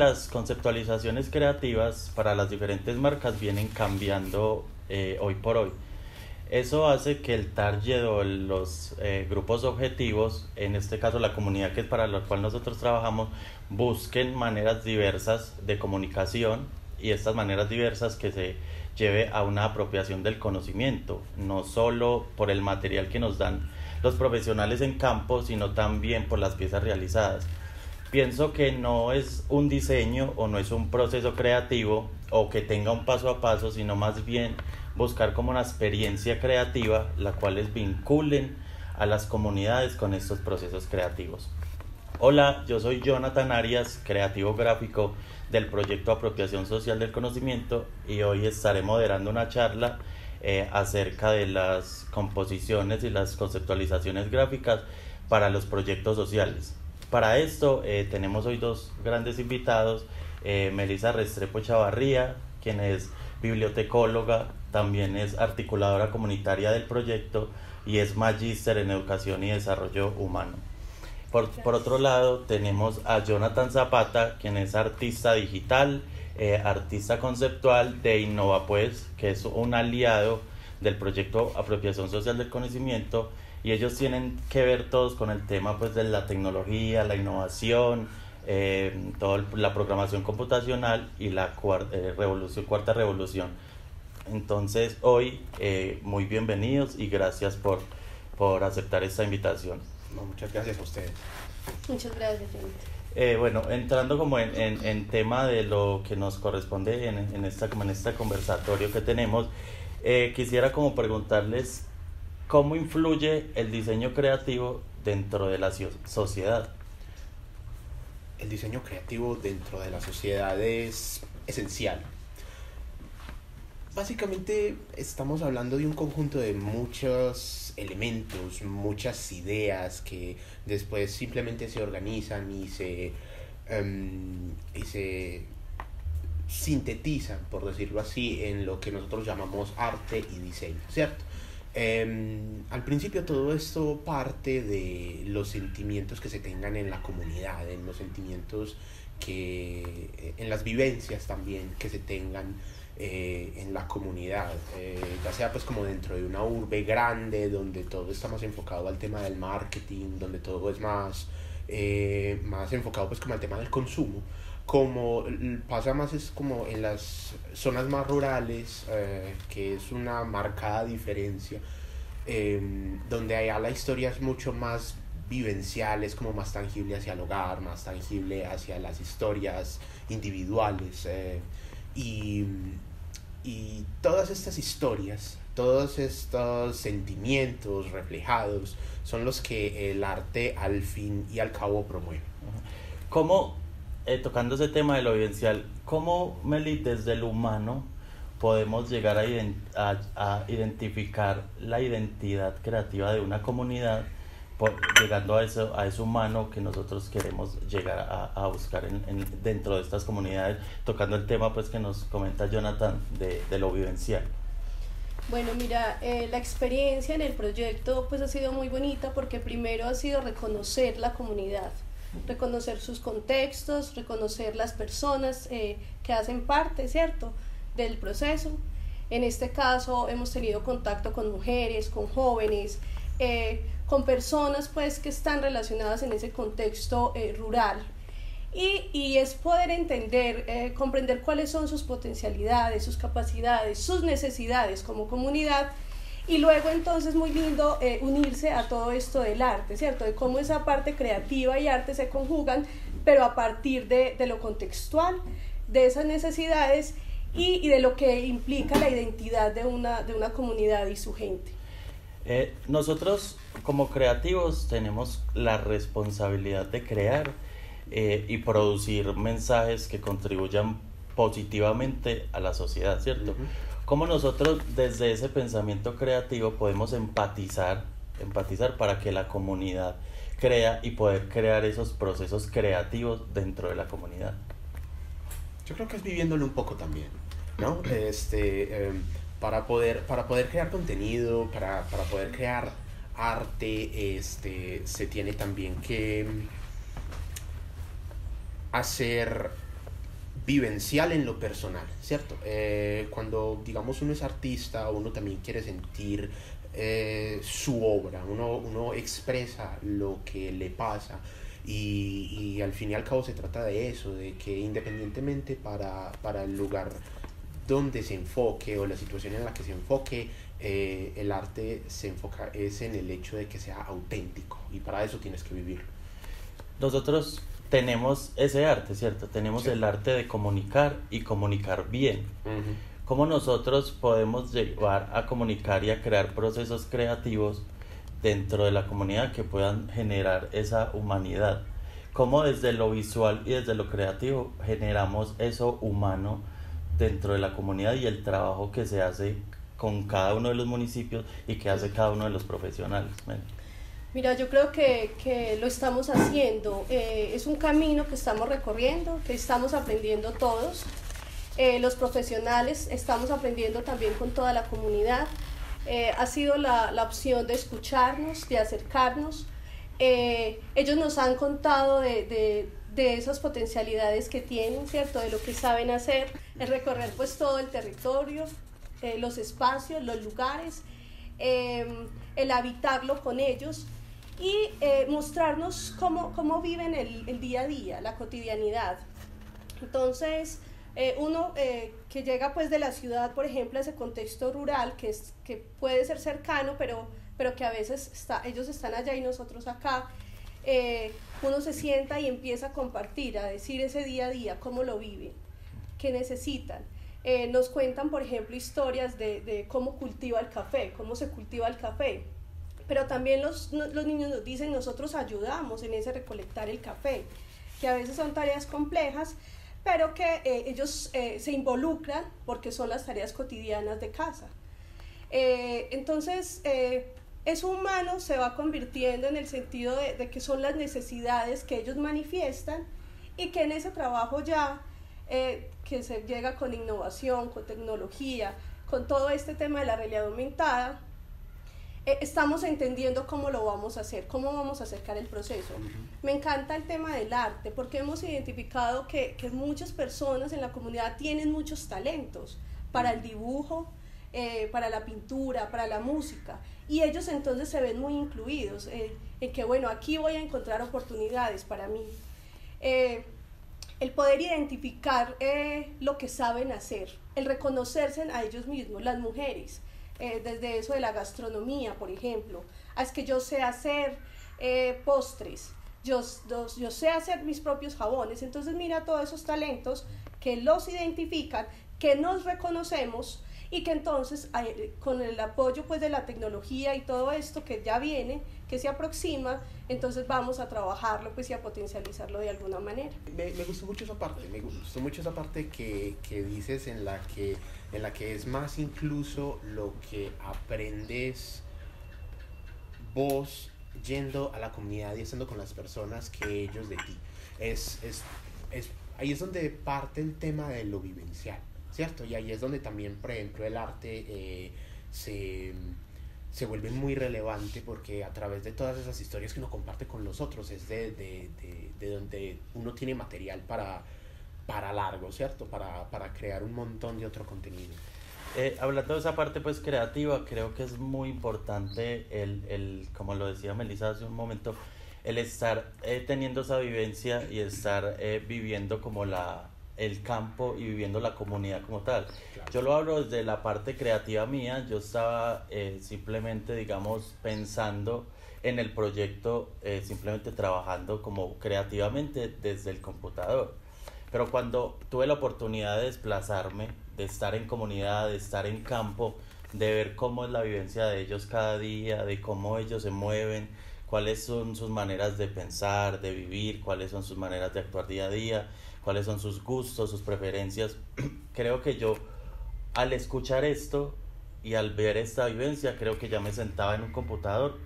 las conceptualizaciones creativas para las diferentes marcas vienen cambiando hoy por hoy. Eso hace que el target o los grupos objetivos, en este caso la comunidad que es para la cual nosotros trabajamos, busquen maneras diversas de comunicación y estas maneras diversas que se lleve a una apropiación del conocimiento, no solo por el material que nos dan los profesionales en campo, sino también por las piezas realizadas. Pienso que no es un diseño o no es un proceso creativo o que tenga un paso a paso, sino más bien buscar como una experiencia creativa, la cual les vinculen a las comunidades con estos procesos creativos. Hola, yo soy Jonathan Arias, creativo gráfico del proyecto Apropiación Social del Conocimiento, y hoy estaré moderando una charla acerca de las composiciones y las conceptualizaciones gráficas para los proyectos sociales. Para esto tenemos hoy dos grandes invitados, Melissa Restrepo Chavarría, quien es bibliotecóloga, también es articuladora comunitaria del proyecto y es magíster en educación y desarrollo humano. Por otro lado tenemos a Jonathan Zapata, quien es artista digital, artista conceptual de InnovaPues, que es un aliado del proyecto Apropiación Social del Conocimiento, y ellos tienen que ver todos con el tema pues de la tecnología, la innovación, toda la programación computacional y la cuarta revolución. Entonces hoy muy bienvenidos y gracias por aceptar esta invitación. No, muchas gracias a ustedes. Muchas gracias, bueno, entrando como en tema de lo que nos corresponde en este conversatorio que tenemos, quisiera como preguntarles cómo influye el diseño creativo dentro de la sociedad. El diseño creativo dentro de la sociedad es esencial. Básicamente estamos hablando de un conjunto de muchos elementos, muchas ideas que después simplemente se organizan y se sintetizan, por decirlo así, en lo que nosotros llamamos arte y diseño, ¿cierto? Al principio todo esto parte de los sentimientos que se tengan en la comunidad, en los sentimientos en las vivencias también que se tengan en la comunidad, ya sea pues como dentro de una urbe grande donde todo está más enfocado al tema del marketing, donde todo es más enfocado pues como al tema del consumo, como pasa más es como en las zonas más rurales, que es una marcada diferencia, donde allá la historia es mucho más vivencial, es como más tangible hacia el hogar, más tangible hacia las historias individuales, y todas estas historias, todos estos sentimientos reflejados son los que el arte al fin y al cabo promueve. ¿Cómo, tocando ese tema de lo vivencial, cómo, Meli, desde el humano podemos llegar a identificar la identidad creativa de una comunidad, llegando a ese humano que nosotros queremos llegar a buscar dentro de estas comunidades, tocando el tema pues que nos comenta Jonathan de lo vivencial? Bueno, mira, la experiencia en el proyecto pues ha sido muy bonita porque primero ha sido reconocer la comunidad, reconocer sus contextos, reconocer las personas que hacen parte, ¿cierto?, del proceso. En este caso hemos tenido contacto con mujeres, con jóvenes, con personas pues que están relacionadas en ese contexto rural, y es poder entender, comprender cuáles son sus potencialidades, sus capacidades, sus necesidades como comunidad, y luego entonces muy lindo unirse a todo esto del arte, ¿cierto?, de cómo esa parte creativa y arte se conjugan, pero a partir de lo contextual, de esas necesidades y de lo que implica la identidad de una comunidad y su gente. Nosotros como creativos tenemos la responsabilidad de crear y producir mensajes que contribuyan positivamente a la sociedad, ¿cierto? Uh-huh. ¿Cómo nosotros desde ese pensamiento creativo podemos empatizar para que la comunidad crea y poder crear esos procesos creativos dentro de la comunidad? Yo creo que es viviéndolo un poco también, ¿no? Para poder crear contenido, para poder crear arte, se tiene también que hacer vivencial en lo personal, ¿cierto? Cuando, digamos, uno es artista, uno también quiere sentir su obra, uno expresa lo que le pasa y al fin y al cabo se trata de eso, de que independientemente para el lugar donde se enfoque o la situación en la que se enfoque, el arte se enfoca es en el hecho de que sea auténtico y para eso tienes que vivirlo. Nosotros tenemos ese arte, ¿cierto? Tenemos Sí. el arte de comunicar y comunicar bien. Uh-huh. ¿Cómo nosotros podemos llevar a comunicar y a crear procesos creativos dentro de la comunidad que puedan generar esa humanidad? ¿Cómo desde lo visual y desde lo creativo generamos eso humano dentro de la comunidad y el trabajo que se hace con cada uno de los municipios y que hace cada uno de los profesionales? Mira, yo creo que lo estamos haciendo, es un camino que estamos recorriendo, que estamos aprendiendo todos, los profesionales estamos aprendiendo también con toda la comunidad, ha sido la opción de escucharnos, de acercarnos, ellos nos han contado de esas potencialidades que tienen, ¿cierto? De lo que saben hacer, el recorrer pues todo el territorio, los espacios, los lugares, el habitarlo con ellos y mostrarnos cómo viven el día a día, la cotidianidad. Entonces, uno que llega pues de la ciudad, por ejemplo, a ese contexto rural, que puede ser cercano, pero que a veces ellos están allá y nosotros acá, uno se sienta y empieza a compartir, a decir ese día a día, cómo lo viven, qué necesitan. Nos cuentan, por ejemplo, historias de cómo cultiva el café, cómo se cultiva el café. Pero también los niños nos dicen, nosotros ayudamos en ese recolectar el café, que a veces son tareas complejas, pero que ellos se involucran porque son las tareas cotidianas de casa. Entonces, eso humano se va convirtiendo en el sentido de que son las necesidades que ellos manifiestan y que en ese trabajo ya, que se llega con innovación, con tecnología, con todo este tema de la realidad aumentada, estamos entendiendo cómo lo vamos a hacer, cómo vamos a acercar el proceso. Me encanta el tema del arte, porque hemos identificado que muchas personas en la comunidad tienen muchos talentos para el dibujo, para la pintura, para la música, y ellos entonces se ven muy incluidos en que, bueno, aquí voy a encontrar oportunidades para mí. El poder identificar lo que saben hacer, el reconocerse a ellos mismos, las mujeres, desde eso de la gastronomía, por ejemplo, es que yo sé hacer postres, yo sé hacer mis propios jabones. Entonces mira todos esos talentos que los identifican, que nos reconocemos y que entonces con el apoyo pues de la tecnología y todo esto que ya viene, que se aproxima, entonces vamos a trabajarlo pues y a potencializarlo de alguna manera. Me gustó mucho esa parte, que dices en la que es más incluso lo que aprendes vos yendo a la comunidad y estando con las personas que ellos de ti. Ahí es donde parte el tema de lo vivencial, ¿cierto? Y ahí es donde también, por ejemplo, el arte se vuelve muy relevante, porque a través de todas esas historias que uno comparte con los otros es de donde uno tiene material para largo, ¿cierto? Para crear un montón de otro contenido. Hablando de esa parte pues creativa, creo que es muy importante como lo decía Melissa hace un momento, el estar teniendo esa vivencia y estar viviendo como el campo y viviendo la comunidad como tal. Claro. Yo lo hablo desde la parte creativa mía. Yo estaba simplemente, digamos, pensando en el proyecto, simplemente trabajando como creativamente desde el computador. Pero cuando tuve la oportunidad de desplazarme, de estar en comunidad, de estar en campo, de ver cómo es la vivencia de ellos cada día, de cómo ellos se mueven, cuáles son sus maneras de pensar, de vivir, cuáles son sus maneras de actuar día a día, cuáles son sus gustos, sus preferencias. Creo que yo, al escuchar esto y al ver esta vivencia, creo que ya me sentaba en un computador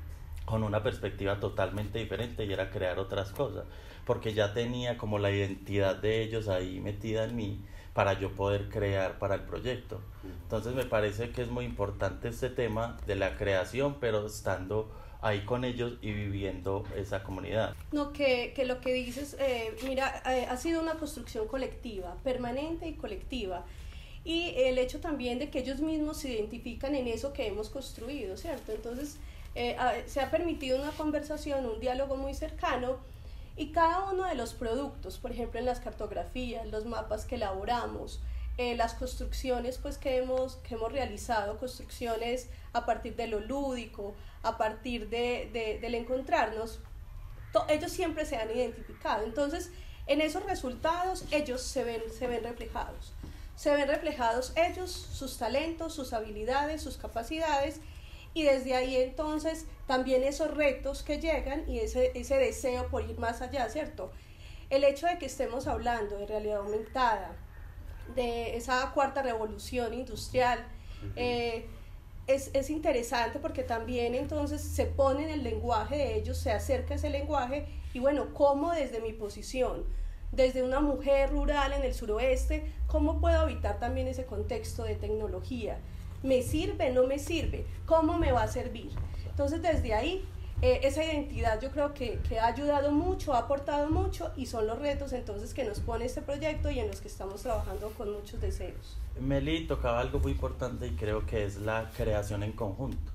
con una perspectiva totalmente diferente, y era crear otras cosas, porque ya tenía como la identidad de ellos ahí metida en mí para yo poder crear para el proyecto. Entonces me parece que es muy importante este tema de la creación, pero estando ahí con ellos y viviendo esa comunidad. No, que lo que dices, mira, ha sido una construcción colectiva, permanente y colectiva. Y el hecho también de que ellos mismos se identifican en eso que hemos construido, ¿cierto? Entonces, se ha permitido una conversación, un diálogo muy cercano, y cada uno de los productos, por ejemplo, en las cartografías, los mapas que elaboramos, las construcciones pues, que hemos realizado, construcciones a partir de lo lúdico, a partir del encontrarnos, ellos siempre se han identificado. Entonces, en esos resultados, ellos se ven reflejados. Se ven reflejados ellos, sus talentos, sus habilidades, sus capacidades, y desde ahí entonces también esos retos que llegan y ese deseo por ir más allá, ¿cierto? El hecho de que estemos hablando de realidad aumentada, de esa cuarta revolución industrial, es interesante porque también entonces se pone en el lenguaje de ellos, se acerca ese lenguaje, y bueno, cómo desde mi posición, desde una mujer rural en el suroeste, cómo puedo habitar también ese contexto de tecnología. ¿Me sirve? ¿No me sirve? ¿Cómo me va a servir? Entonces desde ahí, esa identidad yo creo que ha ayudado mucho, ha aportado mucho, y son los retos entonces que nos pone este proyecto y en los que estamos trabajando con muchos deseos. Meli tocaba algo muy importante y creo que es la creación en conjunto.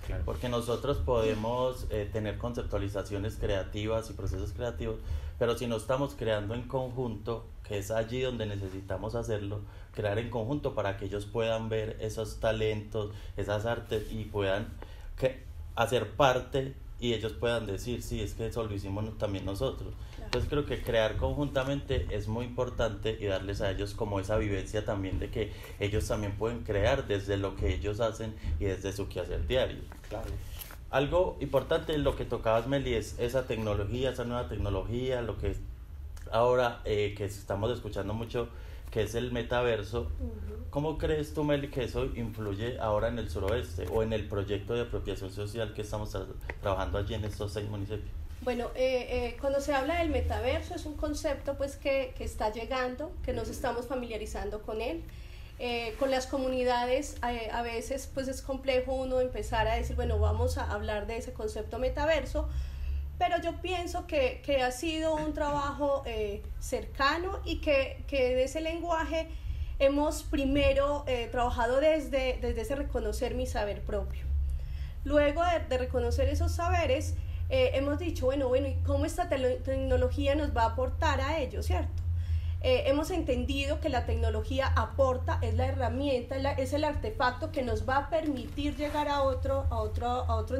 Claro. Porque nosotros podemos tener conceptualizaciones creativas y procesos creativos, pero si no estamos creando en conjunto, que es allí donde necesitamos hacerlo, crear en conjunto para que ellos puedan ver esos talentos, esas artes y puedan hacer parte y ellos puedan decir, sí, es que eso lo hicimos también nosotros. Claro. Entonces creo que crear conjuntamente es muy importante y darles a ellos como esa vivencia también de que ellos también pueden crear desde lo que ellos hacen y desde su quehacer diario. Claro. Algo importante, lo que tocabas, Meli, es esa tecnología, esa nueva tecnología, lo que ahora que estamos escuchando mucho, que es el metaverso. ¿Cómo crees tú, Meli, que eso influye ahora en el suroeste o en el proyecto de apropiación social que estamos trabajando allí en estos 6 municipios? Bueno, cuando se habla del metaverso es un concepto pues que está llegando, que nos estamos familiarizando con él. Con las comunidades a veces pues es complejo uno empezar a decir, bueno, vamos a hablar de ese concepto metaverso, pero yo pienso que ha sido un trabajo cercano y que en ese lenguaje hemos primero trabajado desde ese reconocer mi saber propio. Luego de reconocer esos saberes, hemos dicho, bueno, ¿y cómo esta tecnología nos va a aportar a ello, cierto? Hemos entendido que la tecnología aporta, es la herramienta, es el artefacto que nos va a permitir llegar a otro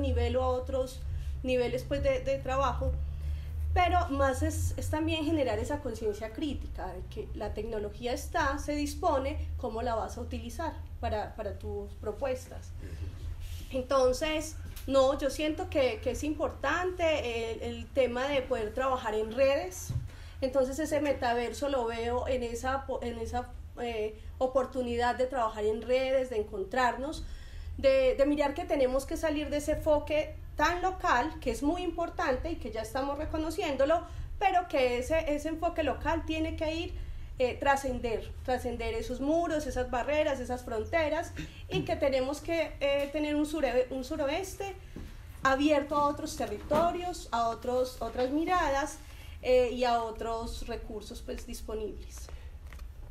nivel o a otros niveles pues, de trabajo, pero más es también generar esa conciencia crítica de que la tecnología se dispone, cómo la vas a utilizar para tus propuestas. Entonces, no, yo siento que es importante el tema de poder trabajar en redes. Entonces ese metaverso lo veo en esa oportunidad de trabajar en redes, de encontrarnos, de mirar que tenemos que salir de ese enfoque tan local, que es muy importante y que ya estamos reconociéndolo, pero que ese enfoque local tiene que ir trascender esos muros, esas barreras, esas fronteras, y que tenemos que tener un suroeste abierto a otros territorios, a otras miradas, y a otros recursos pues disponibles.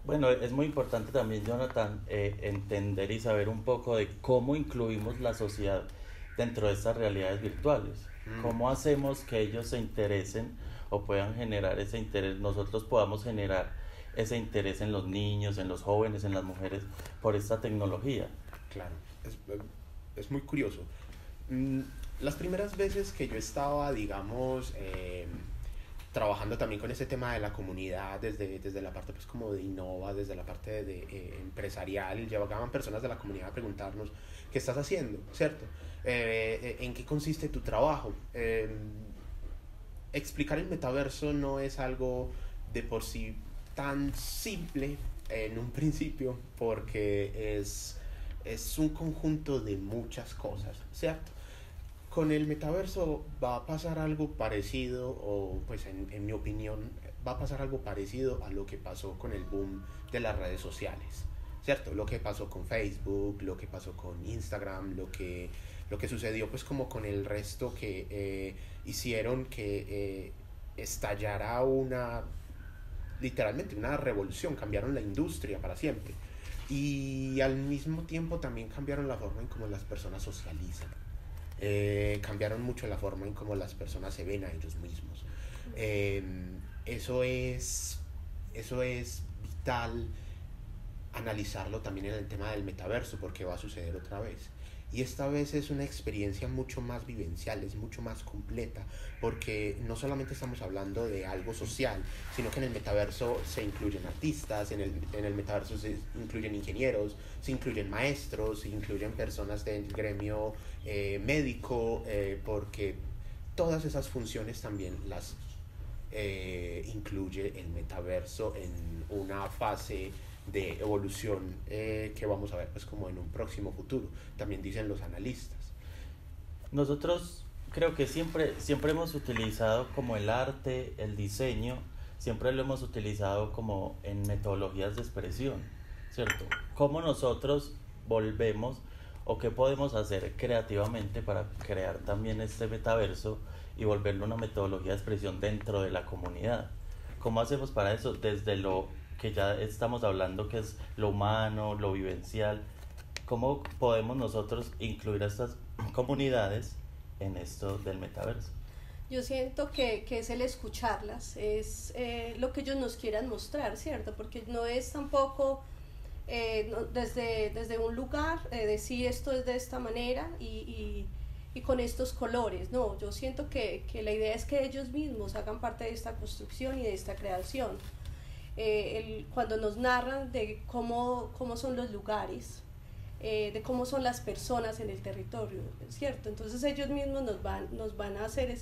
Bueno, es muy importante también, Jonathan, entender y saber un poco de cómo incluimos la sociedad dentro de estas realidades virtuales. ¿Cómo hacemos que ellos se interesen o puedan generar ese interés, nosotros podamos generar ese interés en los niños, en los jóvenes, en las mujeres por esta tecnología? Claro, es muy curioso. Las primeras veces que yo estaba, digamos, trabajando también con ese tema de la comunidad desde la parte pues como de Innova, desde la parte de empresarial, llegaban personas de la comunidad a preguntarnos ¿qué estás haciendo? ¿Cierto? ¿En qué consiste tu trabajo? Explicar el metaverso no es algo de por sí tan simple en un principio, porque es un conjunto de muchas cosas, ¿cierto? Con el metaverso va a pasar algo parecido, o pues en mi opinión, va a pasar algo parecido a lo que pasó con el boom de las redes sociales, ¿cierto? Lo que pasó con Facebook, lo que pasó con Instagram, lo que sucedió pues como con el resto que hicieron que estallara literalmente una revolución, cambiaron la industria para siempre. Y al mismo tiempo también cambiaron la forma en cómo las personas socializan. Cambiaron mucho la forma en cómo las personas se ven a ellos mismos. Eso es vital analizarlo también en el tema del metaverso, porque va a suceder otra vez. Y esta vez es una experiencia mucho más vivencial, es mucho más completa, porque no solamente estamos hablando de algo social, sino que en el metaverso se incluyen artistas, en el metaverso se incluyen ingenieros, se incluyen maestros, se incluyen personas del gremio médico, porque todas esas funciones también las incluye el metaverso en una fase de evolución que vamos a ver pues como en un próximo futuro, también dicen los analistas. Nosotros creo que siempre hemos utilizado como el arte, el diseño, siempre lo hemos utilizado como en metodologías de expresión, ¿cierto? ¿Cómo nosotros volvemos o qué podemos hacer creativamente para crear también este metaverso y volverlo una metodología de expresión dentro de la comunidad? ¿Cómo hacemos para eso? Desde lo que ya estamos hablando, que es lo humano, lo vivencial. ¿Cómo podemos nosotros incluir a estas comunidades en esto del metaverso? Yo siento que es el escucharlas, es lo que ellos nos quieran mostrar, ¿cierto? Porque no es tampoco desde un lugar decir esto es de esta manera y con estos colores. No, yo siento que la idea es que ellos mismos hagan parte de esta construcción y de esta creación. Cuando nos narran de cómo son los lugares, de cómo son las personas en el territorio, ¿cierto? Entonces ellos mismos nos van a hacer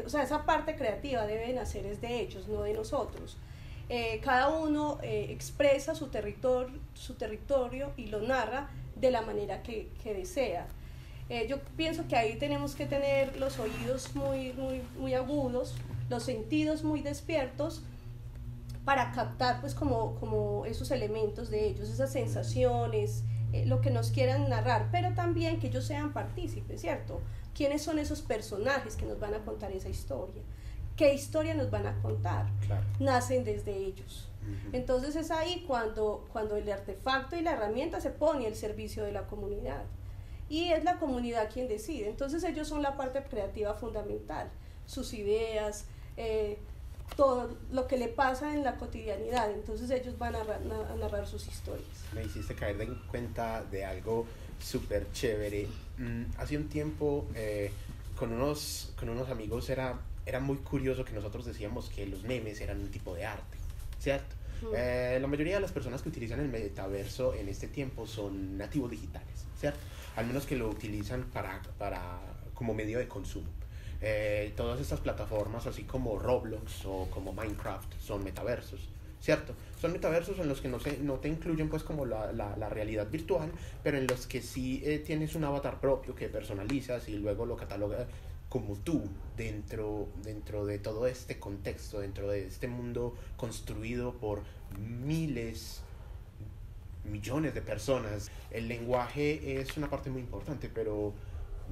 o sea, esa parte creativa deben hacer es de ellos, no de nosotros. Cada uno expresa su territorio y lo narra de la manera que desea. Yo pienso que ahí tenemos que tener los oídos muy agudos, los sentidos muy despiertos, para captar pues como esos elementos de ellos, esas sensaciones, lo que nos quieran narrar, pero también que ellos sean partícipes, ¿cierto? ¿Quiénes son esos personajes que nos van a contar esa historia? ¿Qué historia nos van a contar? Claro. Nacen desde ellos. Uh-huh. Entonces es ahí cuando el artefacto y la herramienta se pone al servicio de la comunidad. Y es la comunidad quien decide. Entonces ellos son la parte creativa fundamental, sus ideas, todo lo que le pasa en la cotidianidad. Entonces ellos van a narrar sus historias. Me hiciste caer en cuenta de algo súper chévere. Hace un tiempo con unos amigos era muy curioso que nosotros decíamos que los memes eran un tipo de arte, ¿cierto? La mayoría de las personas que utilizan el metaverso en este tiempo son nativos digitales, ¿cierto? Al menos que lo utilizan para como medio de consumo. Todas estas plataformas, así como Roblox o como Minecraft, son metaversos, ¿cierto? Son metaversos en los que no te incluyen pues como la realidad virtual, pero en los que sí tienes un avatar propio que personalizas y luego lo catalogas como tú dentro de todo este contexto, dentro de este mundo construido por millones de personas. El lenguaje es una parte muy importante, pero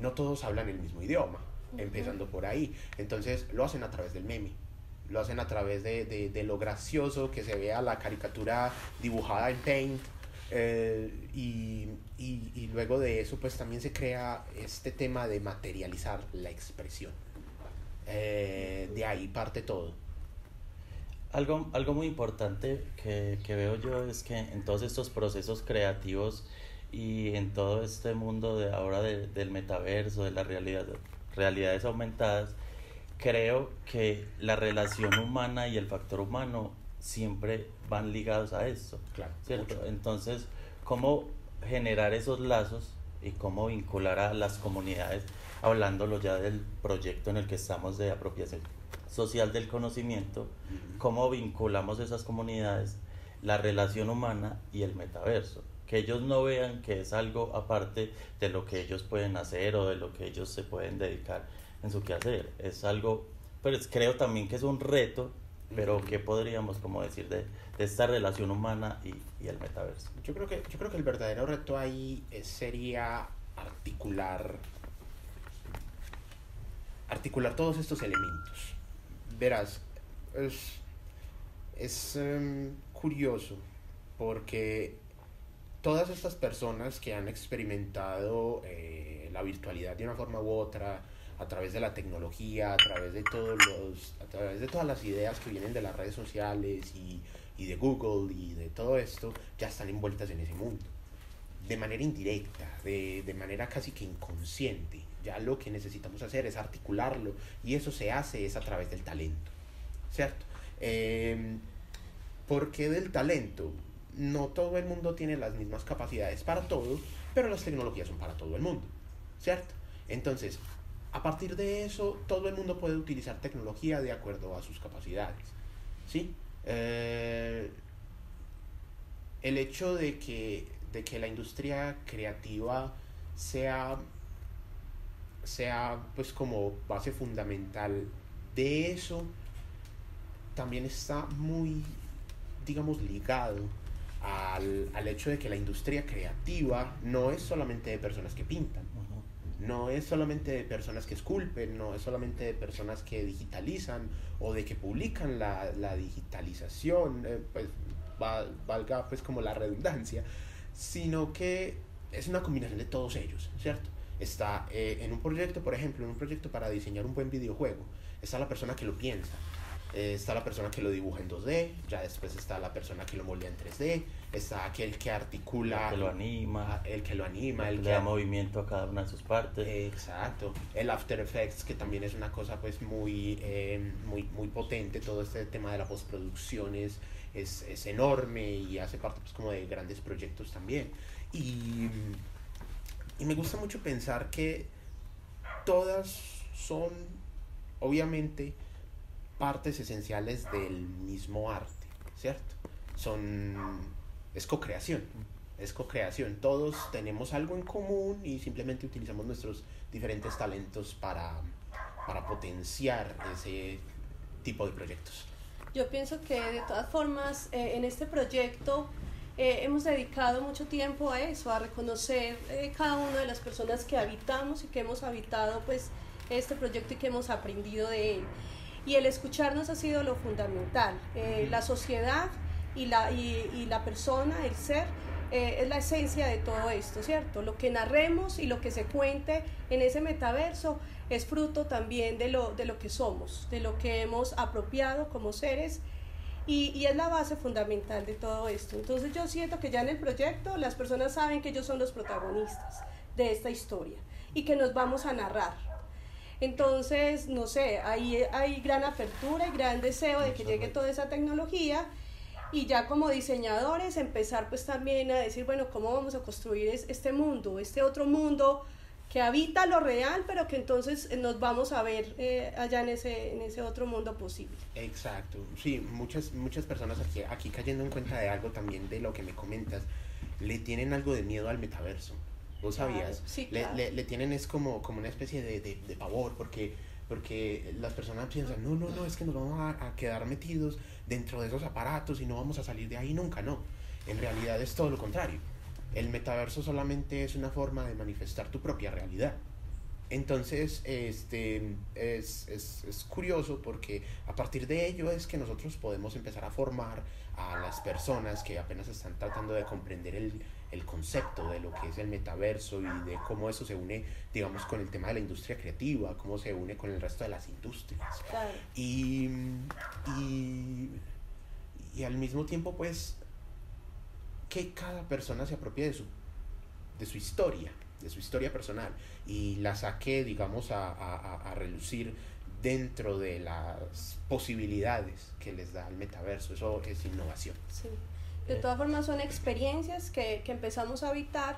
no todos hablan el mismo idioma, empezando por ahí. Entonces lo hacen a través del meme, lo hacen a través de lo gracioso que se vea la caricatura dibujada en Paint, y luego de eso pues también se crea este tema de materializar la expresión. De ahí parte todo. Algo muy importante que veo yo es que en todos estos procesos creativos y en todo este mundo de ahora del metaverso, de las realidades aumentadas, creo que la relación humana y el factor humano siempre van ligados a esto, claro, ¿cierto? mucho. Entonces, ¿cómo generar esos lazos y cómo vincular a las comunidades, hablándolo ya del proyecto en el que estamos de apropiación social del conocimiento, cómo vinculamos esas comunidades, la relación humana y el metaverso? Que ellos no vean que es algo aparte de lo que ellos pueden hacer o de lo que ellos se pueden dedicar en su quehacer. Es algo, pero creo también que es un reto pero ¿qué podríamos como decir de esta relación humana y el metaverso? Yo creo que el verdadero reto ahí sería articular todos estos elementos. Verás, es curioso porque todas estas personas que han experimentado la virtualidad de una forma u otra, a través de la tecnología, a través de todas las ideas que vienen de las redes sociales y de Google y de todo esto, ya están envueltas en ese mundo. De manera indirecta, de manera casi que inconsciente. Ya lo que necesitamos hacer es articularlo, y eso se hace es a través del talento, ¿cierto? ¿Por qué del talento? No todo el mundo tiene las mismas capacidades para todo, pero las tecnologías son para todo el mundo, ¿cierto? Entonces, a partir de eso, todo el mundo puede utilizar tecnología de acuerdo a sus capacidades, ¿sí? El hecho de que la industria creativa sea pues como base fundamental de eso, también está muy, digamos, ligado al hecho de que la industria creativa no es solamente de personas que pintan, no es solamente de personas que esculpen, no es solamente de personas que digitalizan o de que publican la digitalización, pues valga pues como la redundancia, sino que es una combinación de todos ellos, ¿cierto? Está en un proyecto, por ejemplo, en un proyecto para diseñar un buen videojuego, está la persona que lo piensa, está la persona que lo dibuja en 2D, ya después está la persona que lo moldea en 3D, está aquel que articula, el que lo anima, el que le da movimiento a cada una de sus partes. Exacto, el After Effects, que también es una cosa pues muy potente. Todo este tema de la postproducción es enorme y hace parte pues como de grandes proyectos también, y me gusta mucho pensar que todas son obviamente partes esenciales del mismo arte, ¿cierto? Es co-creación, todos tenemos algo en común y simplemente utilizamos nuestros diferentes talentos para potenciar ese tipo de proyectos. Yo pienso que de todas formas en este proyecto hemos dedicado mucho tiempo a eso, a reconocer cada una de las personas que habitamos y que hemos habitado pues este proyecto y que hemos aprendido de él. Y el escucharnos ha sido lo fundamental. La sociedad y la persona, el ser, es la esencia de todo esto, ¿cierto? Lo que narremos y lo que se cuente en ese metaverso es fruto también de lo que somos, de lo que hemos apropiado como seres, y es la base fundamental de todo esto. Entonces yo siento que ya en el proyecto las personas saben que ellos son los protagonistas de esta historia y que nos vamos a narrar. Entonces, no sé, ahí hay gran apertura y gran deseo de que llegue toda esa tecnología, y ya como diseñadores empezar pues también a decir, bueno, ¿cómo vamos a construir este mundo, este otro mundo que habita lo real, pero que entonces nos vamos a ver allá en ese otro mundo posible? Exacto, sí, muchas personas aquí cayendo en cuenta de algo también de lo que me comentas, le tienen algo de miedo al metaverso. ¿Vos sabías? Sí, claro. Le tienen es como una especie de pavor, porque las personas piensan, no, es que nos vamos a quedar metidos dentro de esos aparatos y no vamos a salir de ahí nunca. No, en realidad es todo lo contrario. El metaverso solamente es una forma de manifestar tu propia realidad. Entonces, es curioso porque a partir de ello es que nosotros podemos empezar a formar a las personas que apenas están tratando de comprender el concepto de lo que es el metaverso y de cómo eso se une, digamos, con el tema de la industria creativa, cómo se une con el resto de las industrias. Claro. Y al mismo tiempo, pues, que cada persona se apropie de su historia personal y la saque, digamos, a relucir dentro de las posibilidades que les da el metaverso. Eso es innovación. Sí. De todas formas son experiencias que empezamos a habitar,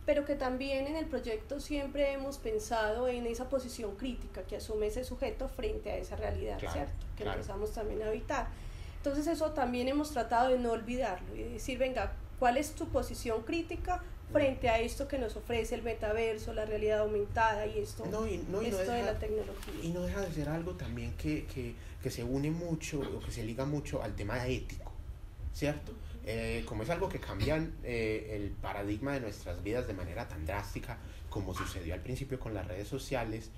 pero que también en el proyecto siempre hemos pensado en esa posición crítica que asume ese sujeto frente a esa realidad, claro, ¿cierto? Que claro, empezamos también a habitar. Entonces eso también hemos tratado de no olvidarlo y decir, venga, ¿cuál es tu posición crítica frente a esto que nos ofrece el metaverso, la realidad aumentada y esto, de la tecnología. Y no deja de ser algo también que se une mucho o que se liga mucho al tema ético, ¿cierto? Como es algo que cambia el paradigma de nuestras vidas de manera tan drástica como sucedió al principio con las redes sociales,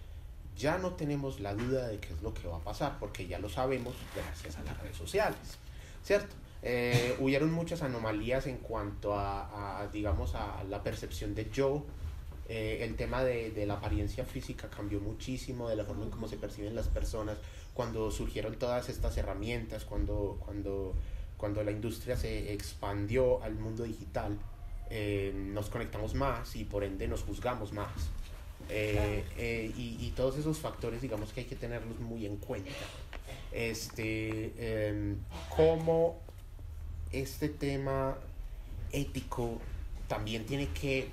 ya no tenemos la duda de qué es lo que va a pasar, porque ya lo sabemos gracias a las redes sociales, ¿cierto? Hubieron muchas anomalías en cuanto digamos, a la percepción de yo. El tema de la apariencia física cambió muchísimo, de la forma en cómo se perciben las personas, cuando surgieron todas estas herramientas, cuando la industria se expandió al mundo digital, nos conectamos más y por ende nos juzgamos más. Y todos esos factores, digamos que hay que tenerlos muy en cuenta. Cómo este tema ético también tiene que,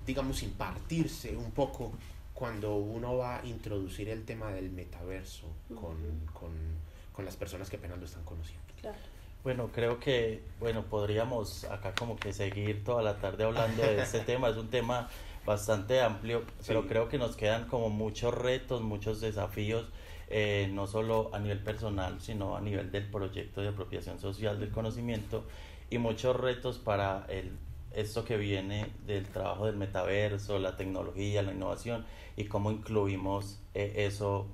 digamos, impartirse un poco cuando uno va a introducir el tema del metaverso con las personas que apenas lo están conociendo. Claro. Bueno, creo que podríamos acá como que seguir toda la tarde hablando de este tema. Es un tema bastante amplio, pero creo que nos quedan como muchos retos, muchos desafíos, no solo a nivel personal, sino a nivel del proyecto de apropiación social del conocimiento, y muchos retos para esto que viene del trabajo del metaverso, la tecnología, la innovación, y cómo incluimos eso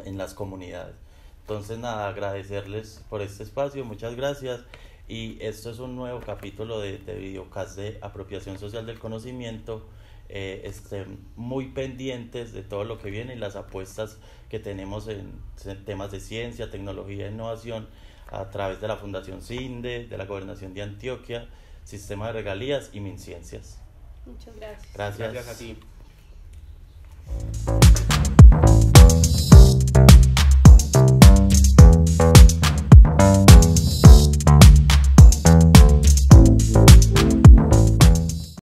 en las comunidades. Entonces, nada, agradecerles por este espacio, muchas gracias. Y esto es un nuevo capítulo de Videocast de Apropiación Social del Conocimiento. Estén muy pendientes de todo lo que viene y las apuestas que tenemos en temas de ciencia, tecnología e innovación a través de la Fundación CINDE, de la Gobernación de Antioquia, Sistema de Regalías y MinCiencias. Muchas gracias. Gracias a ti.